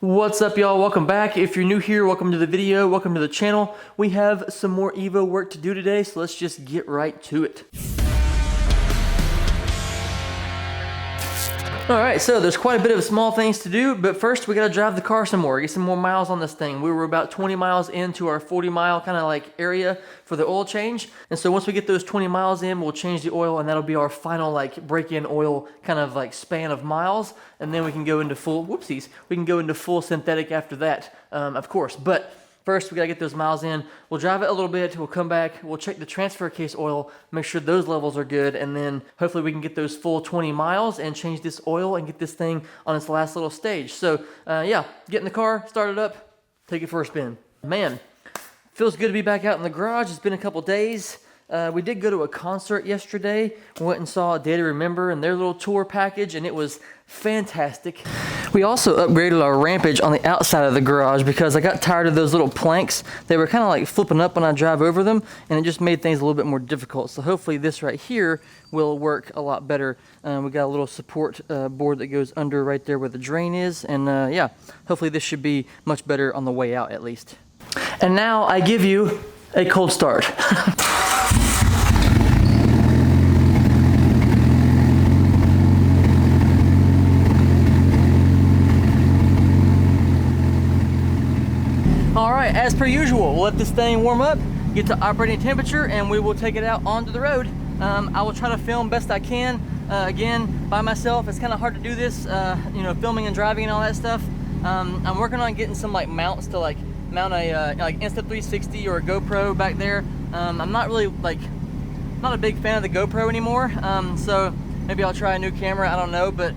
What's up, y'all? Welcome back. If you're new here, welcome to the video, welcome to the channel. We have some more Evo work to do today, so let's just get right to it. Alright, so there's quite a bit of small things to do, but first we gotta drive the car some more, get some more miles on this thing. We were about 20 miles into our 40 mile kind of like area for the oil change, and so once we get those 20 miles in, we'll change the oil, and that'll be our final like break-in oil kind of like span of miles, and then we can go into full, whoopsies, we can go into full synthetic after that, of course. But first, we gotta get those miles in. We'll drive it a little bit, we'll come back, we'll check the transfer case oil, make sure those levels are good, and then hopefully we can get those full 20 miles and change this oil and get this thing on its last little stage. So yeah, get in the car, start it up, take it for a spin. Man, feels good to be back out in the garage. It's been a couple days. We did go to a concert yesterday. We went and saw Day to Remember and their little tour package, and it was fantastic. We also upgraded our rampage on the outside of the garage because I got tired of those little planks. They were kind of like flipping up when I drive over them, and it just made things a little bit more difficult. So hopefully this right here will work a lot better. We got a little support board that goes under right there where the drain is, and yeah, hopefully this should be much better on the way out at least. And now I give you a cold start. All right, as per usual, we'll let this thing warm up, get to operating temperature, and we will take it out onto the road. I will try to film best I can. Again, by myself, it's kind of hard to do this, you know, filming and driving and all that stuff. I'm working on getting some like mounts to like mount a like Insta360 or a GoPro back there. I'm not really like, not a big fan of the GoPro anymore, so maybe I'll try a new camera, I don't know, but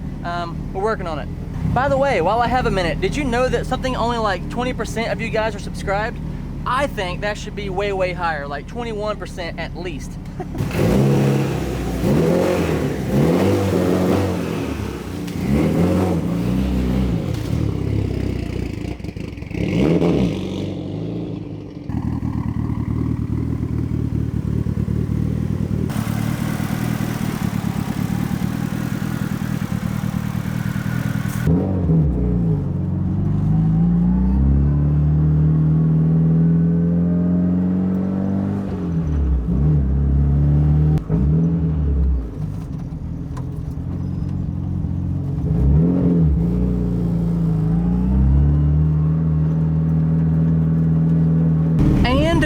we're working on it. By the way, while I have a minute, did you know that something only like 20% of you guys are subscribed? I think that should be way, way higher, like 21% at least.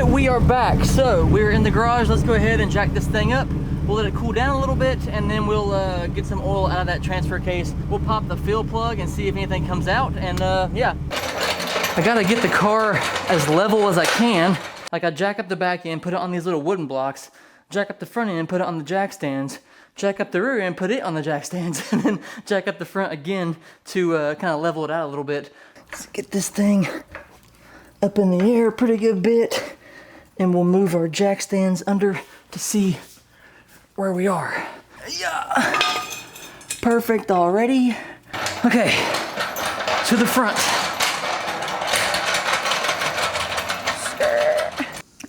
We are back. So we're in the garage. Let's go ahead and jack this thing up. We'll let it cool down a little bit, and then we'll get some oil out of that transfer case. We'll pop the fill plug and see if anything comes out, and yeah. I gotta get the car as level as I can. Like I jack up the back end, put it on these little wooden blocks, jack up the front end, put it on the jack stands, jack up the rear end, put it on the jack stands, and then jack up the front again to kind of level it out a little bit. Let's get this thing up in the air a pretty good bit. And we'll move our jack stands under to see where we are. Yeah, perfect already. Okay, to the front.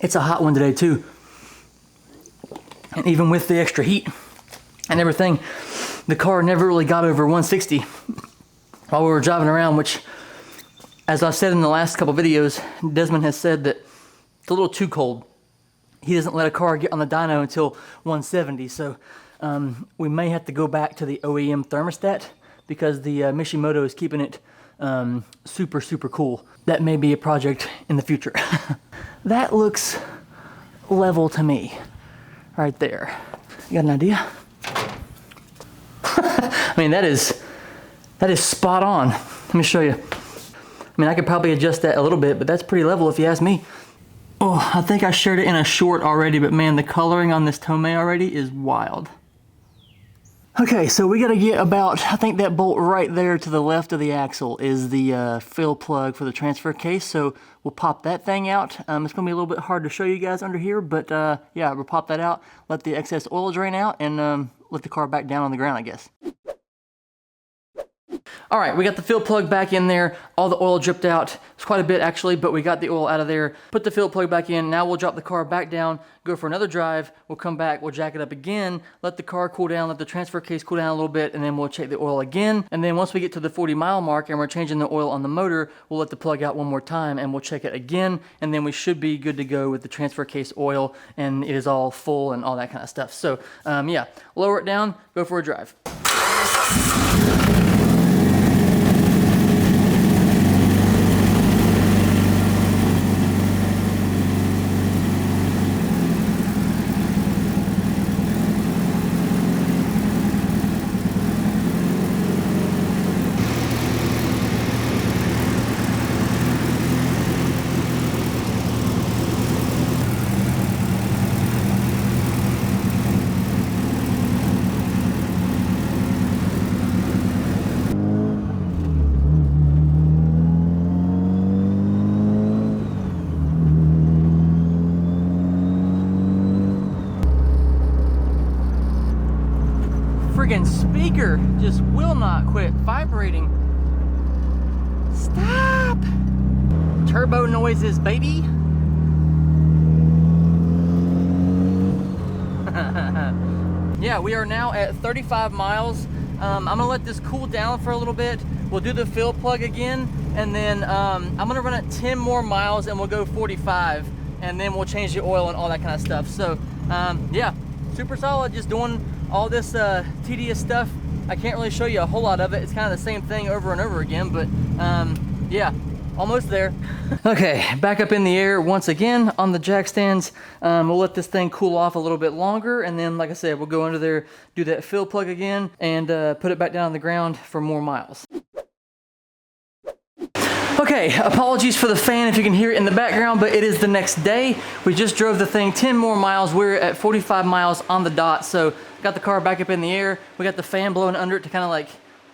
It's a hot one today too. And even with the extra heat and everything, the car never really got over 160 while we were driving around, which, as I said in the last couple videos, Desmond has said that it's a little too cold. He doesn't let a car get on the dyno until 170, so we may have to go back to the OEM thermostat because the Mishimoto is keeping it super, super cool. That may be a project in the future. That looks level to me, right there. You got an idea? I mean, that is spot on. Let me show you. I mean, I could probably adjust that a little bit, but that's pretty level if you ask me. Oh, I think I shared it in a short already, but man, the coloring on this Tomei already is wild. Okay, so we gotta get about, I think that bolt right there to the left of the axle is the fill plug for the transfer case, so we'll pop that thing out. It's gonna be a little bit hard to show you guys under here, but yeah, we'll pop that out, let the excess oil drain out, and let the car back down on the ground, I guess. All right, we got the fill plug back in there. All the oil dripped out. It's quite a bit actually, but we got the oil out of there. Put the fill plug back in. Now we'll drop the car back down, go for another drive. We'll come back, we'll jack it up again, let the car cool down, let the transfer case cool down a little bit, and then we'll check the oil again. And then once we get to the 40-mile mark and we're changing the oil on the motor, we'll let the plug out one more time and we'll check it again. And then we should be good to go with the transfer case oil, and it is all full and all that kind of stuff. So yeah, lower it down, go for a drive. Friggin' speaker just will not quit vibrating. Stop! Turbo noises, baby. Yeah, we are now at 35 miles. I'm gonna let this cool down for a little bit. We'll do the fill plug again, and then I'm gonna run it 10 more miles and we'll go 45, and then we'll change the oil and all that kind of stuff. So yeah, super solid, just doing all this tedious stuff. I can't really show you a whole lot of it. It's kind of the same thing over and over again, but yeah, almost there. Okay, back up in the air once again on the jack stands. We'll let this thing cool off a little bit longer, and then like I said, we'll go under there, do that fill plug again, and put it back down on the ground for more miles. Okay, apologies for the fan if you can hear it in the background, but it is the next day. We just drove the thing 10 more miles. We're at 45 miles on the dot, so got the car back up in the air. We got the fan blowing under it to kind of like,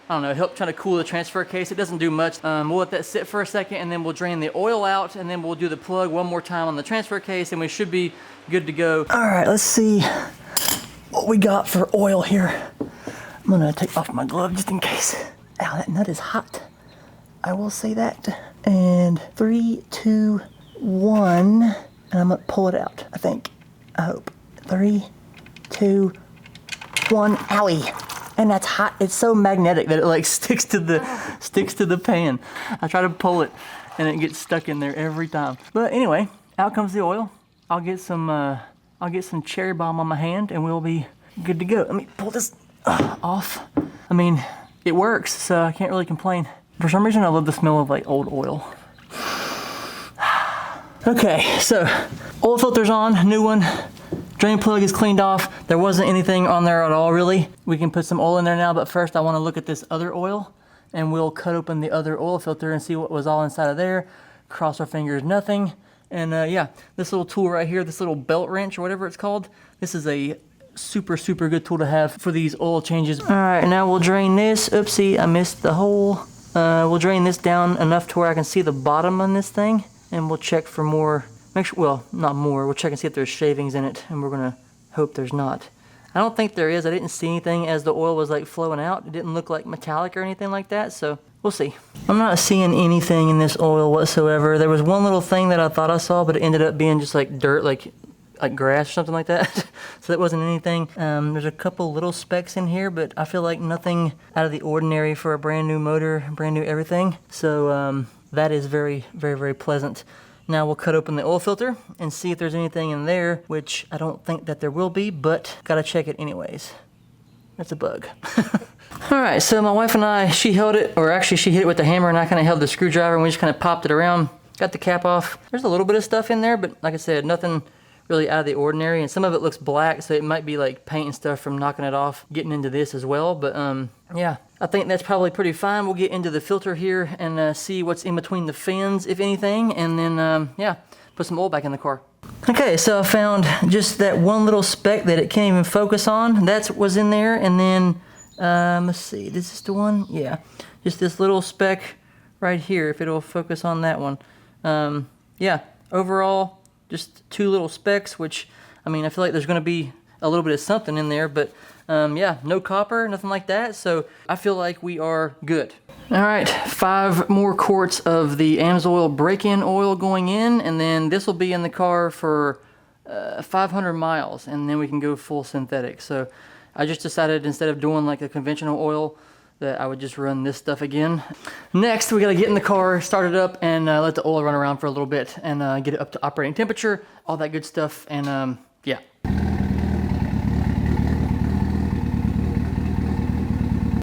I don't know, help trying to cool the transfer case. It doesn't do much. We'll let that sit for a second, and then we'll drain the oil out, and then we'll do the plug one more time on the transfer case, and we should be good to go. All right, let's see what we got for oil here. I'm gonna take off my glove just in case. Ow, that nut is hot. I will say that. And 3, 2, 1, and I'm gonna pull it out, I think. I hope. 3, 2, 1, owie. And that's hot. It's so magnetic that it like sticks to the pan. I try to pull it and it gets stuck in there every time. But anyway, out comes the oil. I'll get some cherry bomb on my hand and we'll be good to go. Let me pull this off. I mean, it works, so I can't really complain. For some reason, I love the smell of like old oil. Okay, so oil filter's on, new one. Drain plug is cleaned off. There wasn't anything on there at all, really. We can put some oil in there now, but first I want to look at this other oil, and we'll cut open the other oil filter and see what was all inside of there. Cross our fingers, nothing. And yeah, this little tool right here, this little belt wrench or whatever it's called, this is a super good tool to have for these oil changes. All right, now we'll drain this. Oopsie, I missed the hole. We'll drain this down enough to where I can see the bottom on this thing, and we'll check for more, make sure, well, not more, we'll check and see if there's shavings in it, and we're gonna hope there's not. I don't think there is. I didn't see anything as the oil was like flowing out. It didn't look like metallic or anything like that, so we'll see. I'm not seeing anything in this oil whatsoever. There was one little thing that I thought I saw, but it ended up being just like dirt, like grass or something like that. So that wasn't anything. There's a couple little specks in here, but I feel like nothing out of the ordinary for a brand new motor, brand new everything. So that is very pleasant. Now we'll cut open the oil filter and see if there's anything in there, which I don't think that there will be, but gotta check it anyways. That's a bug. All right, so my wife and I, she held it, or actually she hit it with the hammer and I kind of held the screwdriver and we just kind of popped it around, got the cap off. There's a little bit of stuff in there, but like I said, nothing really out of the ordinary, and some of it looks black, so it might be like paint and stuff from knocking it off getting into this as well. But yeah, I think that's probably pretty fine. We'll get into the filter here and see what's in between the fins, if anything, and then yeah, put some oil back in the car. Okay, so I found just that one little speck that it can't even focus on. That was in there, and then let's see, this is the one. Yeah, just this little speck right here, if it'll focus on that one. Yeah, overall just two little specks, which, I mean, I feel like there's going to be a little bit of something in there, but yeah, no copper, nothing like that, so I feel like we are good. All right, 5 more quarts of the AMSOIL break-in oil going in, and then this will be in the car for 500 miles, and then we can go full synthetic. So I just decided instead of doing like a conventional oil that I would just run this stuff again. Next, we gotta get in the car, start it up, and let the oil run around for a little bit, and get it up to operating temperature, all that good stuff, and yeah.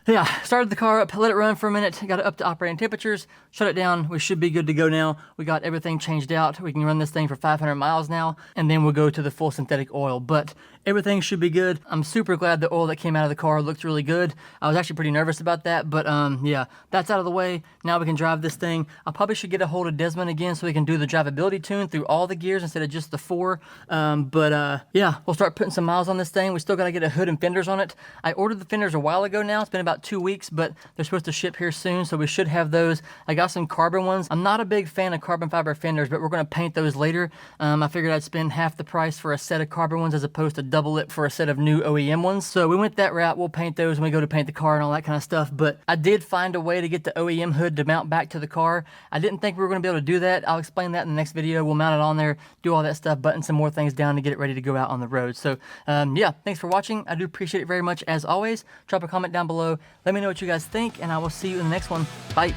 Yeah, started the car up, let it run for a minute, got it up to operating temperatures, shut it down. We should be good to go now. We got everything changed out. We can run this thing for 500 miles now, and then we'll go to the full synthetic oil. But everything should be good. I'm super glad the oil that came out of the car looked really good. I was actually pretty nervous about that, but yeah, that's out of the way. Now we can drive this thing. I probably should get a hold of Desmond again so we can do the drivability tune through all the gears instead of just the 4. Yeah, we'll start putting some miles on this thing. We still got to get a hood and fenders on it. I ordered the fenders a while ago now. It's been about 2 weeks, but they're supposed to ship here soon, so we should have those. I got some carbon ones. I'm not a big fan of carbon fiber fenders, but we're going to paint those later. I figured I'd spend half the price for a set of carbon ones as opposed to double it for a set of new OEM ones. So we went that route. We'll paint those when we go to paint the car and all that kind of stuff. But I did find a way to get the OEM hood to mount back to the car. I didn't think we were going to be able to do that. I'll explain that in the next video. We'll mount it on there, do all that stuff, button some more things down to get it ready to go out on the road. So yeah, thanks for watching. I do appreciate it very much as always. Drop a comment down below. Let me know what you guys think, and I will see you in the next one. Bye.